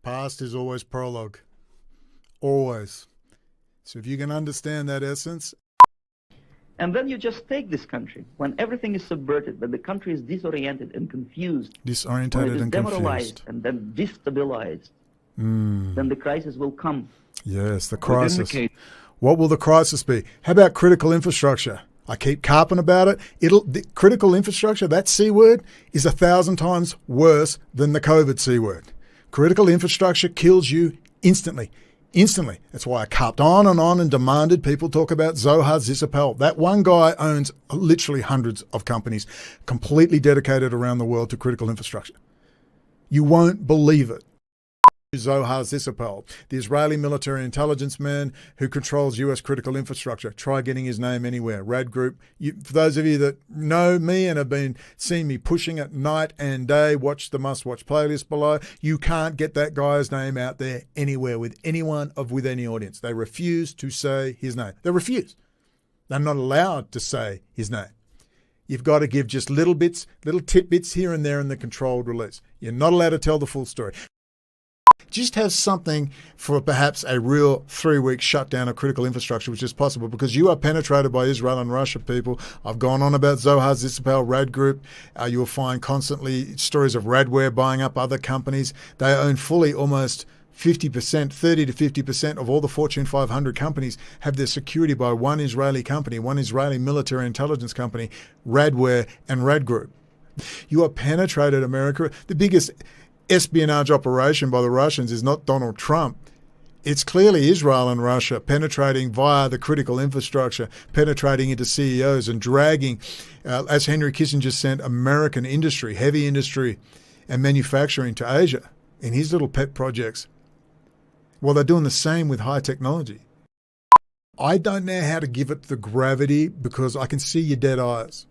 Past is always prologue. Always. So if you can understand that essence. And then you just take this country, when everything is subverted, when the country is disoriented and confused, Disorientated and demoralized confused. and then destabilized, then the crisis will come. Yes, the crisis. Within the What will the crisis be? How about critical infrastructure? I keep carping about it. The critical infrastructure, that C word, is 1,000 times worse than the COVID C word. Critical infrastructure kills you instantly. Instantly. That's why I carped on and demanded people talk about Zohar Zitzapel. That one guy owns literally hundreds of companies completely dedicated around the world to critical infrastructure. You won't believe it. Zohar Zitzapel, the Israeli military intelligence man who controls US critical infrastructure. Try getting his name anywhere. RAD Group. For those of you that know me and have been seeing me pushing it night and day, watch the must-watch playlist below. You can't get that guy's name out there anywhere with anyone with any audience. They refuse to say his name. They refuse. They're not allowed to say his name. You've got to give just little bits, little tidbits here and there in the controlled release. You're not allowed to tell the full story. Just have something for perhaps a real 3-week shutdown of critical infrastructure, which is possible because you are penetrated by Israel and Russia, people. I've gone on about Zohar Zitzapel, RAD Group. You'll find constantly stories of Radware buying up other companies. They own fully almost 50%, 30 to 50% of all the Fortune 500 companies have their security by one Israeli company, one Israeli military intelligence company, Radware and RAD Group. You are penetrated, America. The biggest espionage operation by the Russians is not Donald Trump. It's clearly Israel and Russia penetrating via the critical infrastructure, penetrating into CEOs and dragging, as Henry Kissinger sent American industry, heavy industry and manufacturing to Asia in his little pet projects. Well, they're doing the same with high technology. I don't know how to give it the gravity because I can see your dead eyes.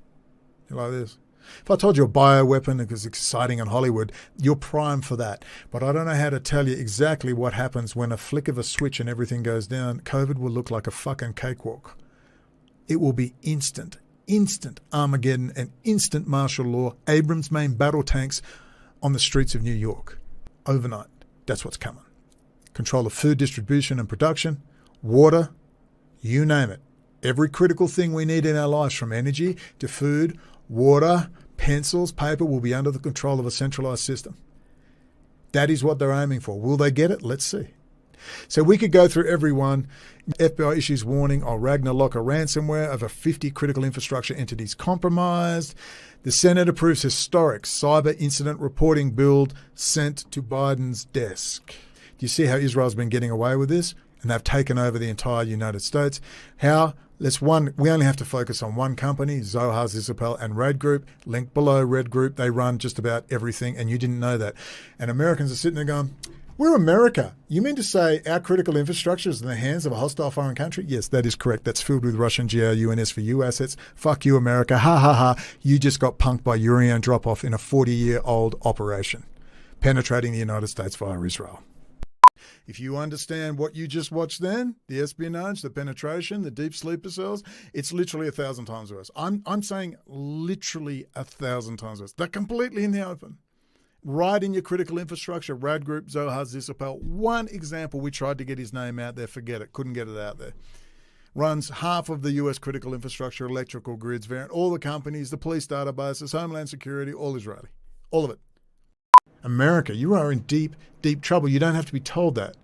You're like this. If I told you a bioweapon, it was exciting in Hollywood, you're primed for that. But I don't know how to tell you exactly what happens when a flick of a switch and everything goes down. COVID will look like a fucking cakewalk. It will be instant Armageddon and instant martial law, Abrams main battle tanks on the streets of New York. Overnight. That's what's coming. Control of food distribution and production, water, you name it. Every critical thing we need in our lives, from energy to food, water, pencils, paper, will be under the control of a centralized system. That is what they're aiming for. Will they get it? Let's see. So we could go through every one. FBI issues warning on Ragnarok ransomware. Over 50 critical infrastructure entities compromised. The Senate approves historic cyber incident reporting bill sent to Biden's desk. Do you see how Israel's been getting away with this? And they've taken over the entire United States. How? We only have to focus on one company, Zohar Zitzapel and RAD Group. Link below, RAD Group. They run just about everything, and you didn't know that. And Americans are sitting there going, we're America. You mean to say our critical infrastructure is in the hands of a hostile foreign country? Yes, that is correct. That's filled with Russian GRU and SVU assets. Fuck you, America. Ha, ha, ha. You just got punked by Urian drop-off in a 40-year-old operation, penetrating the United States via Israel. If you understand what you just watched then, the espionage, the penetration, the deep sleeper cells, it's literally 1,000 times worse. I'm saying literally 1,000 times worse. They're completely in the open. Right in your critical infrastructure, RAD Group, Zohar Zitzapel. One example, we tried to get his name out there, forget it, couldn't get it out there. Runs half of the US critical infrastructure, electrical grids, all the companies, the police databases, Homeland Security, all Israeli. All of it. America, you are in deep, deep trouble. You don't have to be told that.